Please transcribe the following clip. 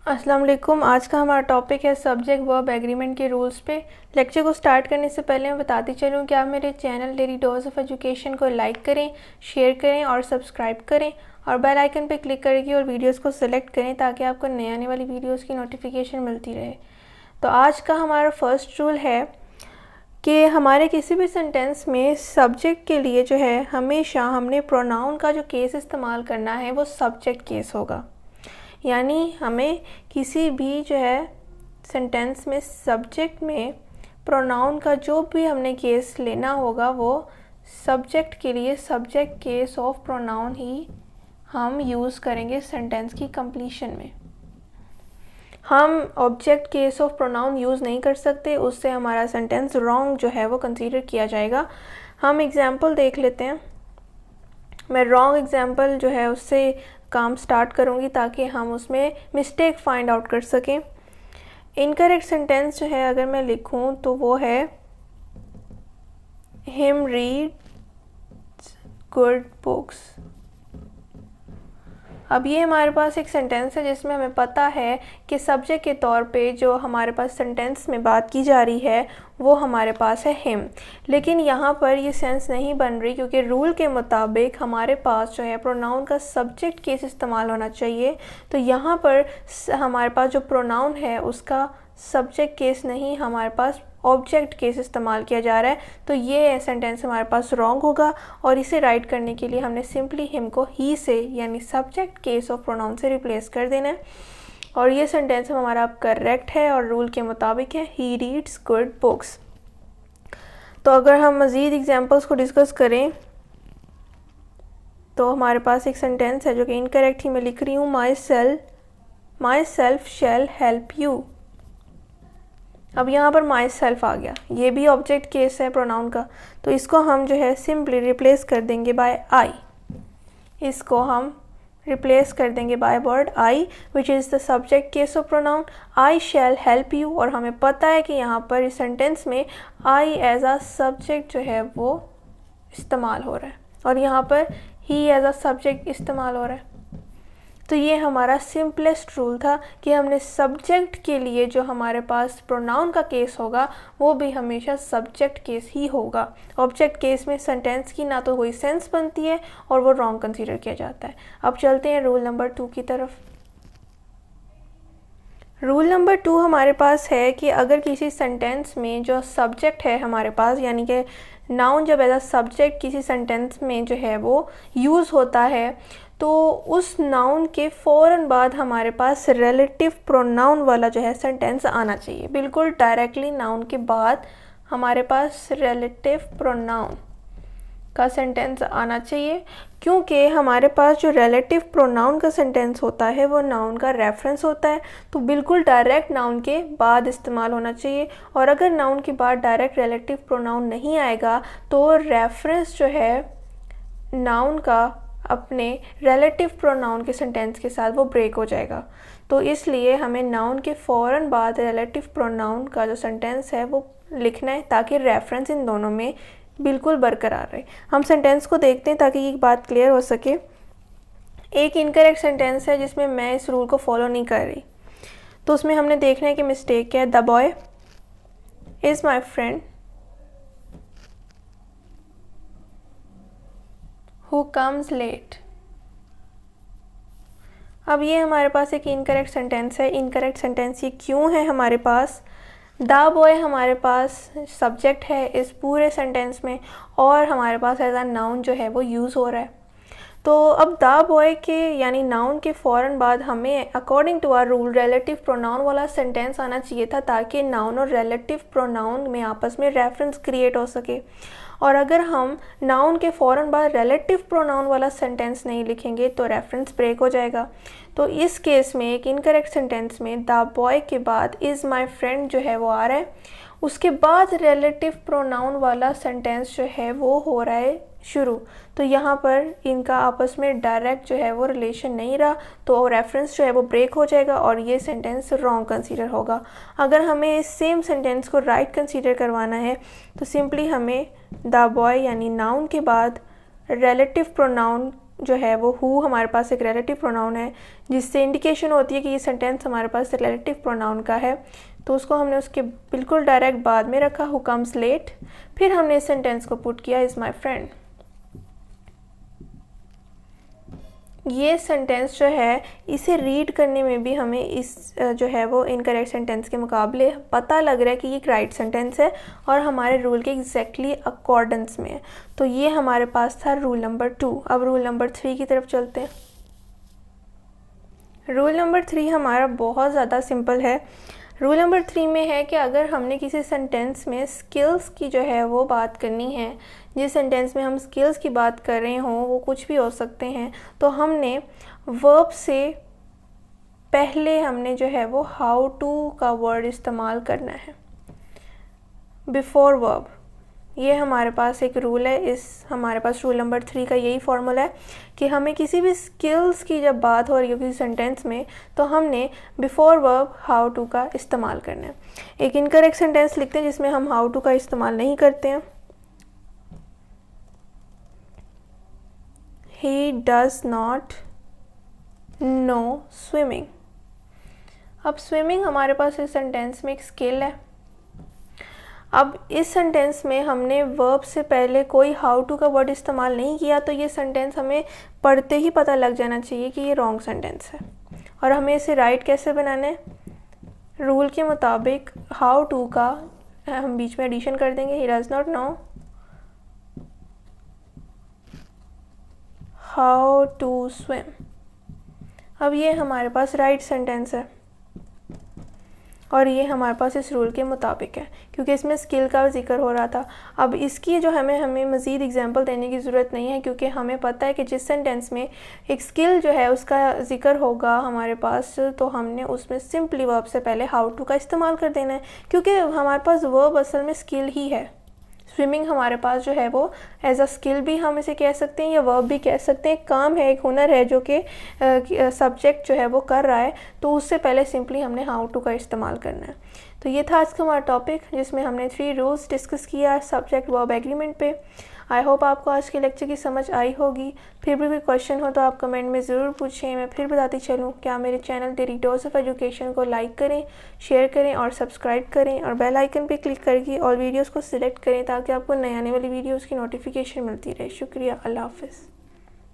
अस्सलाम वालेकुम। आज का हमारा टॉपिक है सब्जेक्ट वर्ब एग्रीमेंट के रूल्स पे। लेक्चर को स्टार्ट करने से पहले मैं बताती चलूँ कि आप मेरे channel daily dose of education को लाइक करें, शेयर करें और सब्सक्राइब करें और बेल आइकन पे क्लिक करके और वीडियोस को सिलेक्ट करें ताकि आपको नए आने वाली वीडियोस की नोटिफिकेशन मिलती रहे। तो आज का हमारा फर्स्ट रूल है कि हमारे किसी भी सेंटेंस में सब्जेक्ट के लिए जो है हमेशा हमने प्रोनाउन का जो केस इस्तेमाल करना है वो सब्जेक्ट केस होगा। यानी हमें किसी भी जो है सेंटेंस में सब्जेक्ट में प्रोनाउन का जो भी हमने केस लेना होगा वो सब्जेक्ट के लिए सब्जेक्ट केस ऑफ प्रोनाउन ही हम यूज़ करेंगे सेंटेंस की कंप्लीशन में। हम object case of pronoun use नहीं कर सकते, उससे हमारा सेंटेंस रॉन्ग जो है वो कंसीडर किया जाएगा। हम एग्जांपल देख लेते हैं। मैं रॉन्ग एग्जांपल जो है उससे काम स्टार्ट करूँगी ताकि हम उसमें मिस्टेक फाइंड आउट कर सकें। इनकरेक्ट सेंटेंस जो है अगर मैं लिखूँ तो वो है हिम रीड्स गुड बुक्स। अब ये हमारे पास एक सेंटेंस है जिसमें हमें पता है कि सब्जेक्ट के तौर पे जो हमारे पास सेंटेंस में बात की जा रही है वो हमारे पास है हिम, लेकिन यहाँ पर ये सेंस नहीं बन रही क्योंकि रूल के मुताबिक हमारे पास जो है प्रोनाउन का सब्जेक्ट केस इस्तेमाल होना चाहिए। तो यहाँ पर हमारे पास जो प्रोनाउन है उसका सब्जेक्ट केस नहीं, हमारे पास ऑब्जेक्ट केस इस्तेमाल किया जा रहा है। तो ये सेंटेंस हमारे पास रॉन्ग होगा और इसे राइट करने के लिए हमने सिंपली हिम को ही से यानी सब्जेक्ट केस ऑफ प्रोनाउन से रिप्लेस कर देना है और ये सेंटेंस हमारा अब करेक्ट है और रूल के मुताबिक है ही रीड्स गुड बुक्स। तो अगर हम मज़ीद एग्जांपल्स को डिस्कस करें तो हमारे पास एक सेंटेंस है जो कि इनकरेक्ट ही मैं लिख रही हूँ, my self shell help you. अब यहाँ पर माई सेल्फ आ गया, ये भी ऑब्जेक्ट केस है प्रोनाउन का, तो इसको हम जो है सिंपली रिप्लेस कर देंगे बाय आई। इसको हम रिप्लेस कर देंगे by word I which is the subject case of pronoun. I shell help you और हमें पता है कि यहाँ पर इस सेंटेंस में आई एज अ सब्जेक्ट जो है वो इस्तेमाल हो रहा है और यहाँ पर ही एज अ सब्जेक्ट इस्तेमाल हो रहा है। तो ये हमारा सिंपलेस्ट रूल था कि हमने सब्जेक्ट के लिए जो हमारे पास प्रोनाउन का केस होगा वो भी हमेशा सब्जेक्ट केस ही होगा। ऑब्जेक्ट केस में सेंटेंस की ना तो कोई सेंस बनती है और वो रॉन्ग कंसीडर किया जाता है। अब चलते हैं रूल नंबर 2 की तरफ। रूल नंबर 2 हमारे पास है कि अगर किसी सेंटेंस में जो सब्जेक्ट है हमारे पास यानी कि नाउन जब एज अ सब्जेक्ट किसी सेंटेंस में जो है वो यूज़ होता है तो उस नाउन के फ़ौरन बाद हमारे पास रिलेटिव प्रोनाउन वाला जो है सेंटेंस आना चाहिए। बिल्कुल डायरेक्टली नाउन के बाद हमारे पास रिलेटिव प्रोनाउन का सेंटेंस आना चाहिए क्योंकि हमारे पास जो रिलेटिव प्रोनाउन का सेंटेंस होता है वो नाउन का रेफरेंस होता है, तो बिल्कुल डायरेक्ट नाउन के बाद इस्तेमाल होना चाहिए। और अगर नाउन के बाद डायरेक्ट रिलेटिव प्रोनाउन नहीं आएगा तो रेफरेंस जो है नाउन का अपने रिलेटिव प्रोनाउन के सेंटेंस के साथ वो ब्रेक हो जाएगा। तो इसलिए हमें नाउन के फ़ौरन बाद रिलेटिव प्रोनाउन का जो सेंटेंस है वो लिखना है ताकि रेफरेंस इन दोनों में बिल्कुल बरकरार रहे। हम सेंटेंस को देखते हैं ताकि ये बात क्लियर हो सके। एक इनकरेक्ट सेंटेंस है जिसमें मैं इस रूल को फॉलो नहीं कर रही, तो उसमें हमने देखना है कि मिस्टेक क्या है। The boy is my friend who comes late. अब ये हमारे पास एक इनकरेक्ट सेंटेंस है। इनकरेक्ट सेंटेंस ये क्यों है हमारे पास? द बॉय हमारे पास सब्जेक्ट है इस पूरे सेंटेंस में और हमारे पास एज अ नाउन जो है वो यूज़ हो रहा है। तो अब द बॉय के यानी नाउन के फ़ौरन बाद हमें according to our rule relative pronoun वाला सेंटेंस आना चाहिए था ताकि नाउन और रिलेटिव प्रोनाउन में आपस में रेफरेंस क्रिएट हो सके। और अगर हम नाउन के फ़ौरन बाद रिलेटिव प्रोनाउन वाला सेंटेंस नहीं लिखेंगे तो रेफरेंस ब्रेक हो जाएगा। तो इस केस में एक इनकरेक्ट सेंटेंस में द बॉय के बाद इज़ माई फ्रेंड जो है वो आ रहा है, उसके बाद रिलेटिव प्रोनाउन वाला सेंटेंस जो है वो हो रहा है शुरू। तो यहाँ पर इनका आपस में डायरेक्ट जो है वो रिलेशन नहीं रहा, तो रेफरेंस जो है वो ब्रेक हो जाएगा और ये सेंटेंस रॉन्ग कंसीडर होगा। अगर हमें इस सेम सेंटेंस को राइट कंसीडर करवाना है तो सिंपली हमें द बॉय यानी नाउन के बाद रिलेटिव प्रोनाउन जो है वो हु हमारे पास एक रिलेटिव प्रोनाउन है, जिससे इंडिकेशन होती है कि ये सेंटेंस हमारे पास रिलेटिव प्रोनाउन का है, तो उसको हमने उसके बिल्कुल डायरेक्ट बाद में रखा, हु कम्स लेट। फिर हमने इस सेंटेंस को पुट किया, इज़ माई फ्रेंड। ये सेंटेंस जो है इसे रीड करने में भी हमें इस जो है वो इनकरेक्ट सेंटेंस के मुकाबले पता लग रहा है कि ये एक राइट सेंटेंस है और हमारे रूल के एग्जैक्टली अकॉर्डेंस में है। तो ये हमारे पास था रूल नंबर 2। अब रूल नंबर 3 की तरफ चलते हैं। रूल नंबर 3 हमारा बहुत ज़्यादा सिंपल है। रूल नंबर 3 में है कि अगर हमने किसी सेंटेंस में स्किल्स की जो है वो बात करनी है, जिस सेंटेंस में हम स्किल्स की बात कर रहे हों, वो कुछ भी हो सकते हैं, तो हमने वर्ब से पहले हमने जो है वो हाउ टू का वर्ड इस्तेमाल करना है बिफोर वर्ब। ये हमारे पास एक रूल है। हमारे पास रूल नंबर 3 का यही फॉर्मूला है कि हमें किसी भी स्किल्स की जब बात हो रही हो किसी सेंटेंस में, तो हमने बिफोर वर्ब हाउ टू का इस्तेमाल करना है। एक इनकरेक्ट सेंटेंस लिखते हैं जिसमें हम हाउ टू का इस्तेमाल नहीं करते हैं। He does not know swimming। अब स्विमिंग हमारे पास इस सेंटेंस में एक स्किल है। अब इस सेंटेंस में हमने वर्ब से पहले कोई हाउ टू का वर्ड इस्तेमाल नहीं किया, तो ये सेंटेंस हमें पढ़ते ही पता लग जाना चाहिए कि ये रॉन्ग सेंटेंस है। और हमें इसे राइट कैसे बनाना है? रूल के मुताबिक हाउ टू का हम बीच में एडिशन कर देंगे, he does not know how to swim. अब ये हमारे पास राइट सेंटेंस है और ये हमारे पास इस रूल के मुताबिक है, क्योंकि इसमें स्किल का जिक्र हो रहा था। अब इसकी जो हमें मज़ीद एग्जांपल देने की ज़रूरत नहीं है, क्योंकि हमें पता है कि जिस सेंटेंस में एक स्किल जो है उसका जिक्र होगा हमारे पास, तो हमने उसमें सिंपली वर्ब से पहले हाउ टू का इस्तेमाल कर देना है, क्योंकि हमारे पास वर्ब असल में स्किल ही है। स्विमिंग हमारे पास जो है वो एज अ स्किल भी हम इसे कह सकते हैं या वर्ब भी कह सकते हैं। एक काम है, एक हुनर है जो कि सब्जेक्ट जो है वो कर रहा है, तो उससे पहले सिंपली हमने हाउ टू का इस्तेमाल करना है। तो ये था आज का हमारा टॉपिक, जिसमें हमने 3 रूल्स डिस्कस किया सब्जेक्ट वर्ब एग्रीमेंट पे। आई होप आपको आज के लेक्चर की समझ आई होगी। फिर भी कोई क्वेश्चन हो तो आप कमेंट में ज़रूर पूछें। मैं फिर बताती चलूँ कि आप मेरे channel daily dose of education को लाइक करें, शेयर करें और सब्सक्राइब करें, और बेल आइकन पे क्लिक करके ऑल वीडियोस को सिलेक्ट करें ताकि आपको नए आने वाली वीडियोस की नोटिफिकेशन मिलती रहे। शुक्रिया। अल्लाह हाफ़िज़।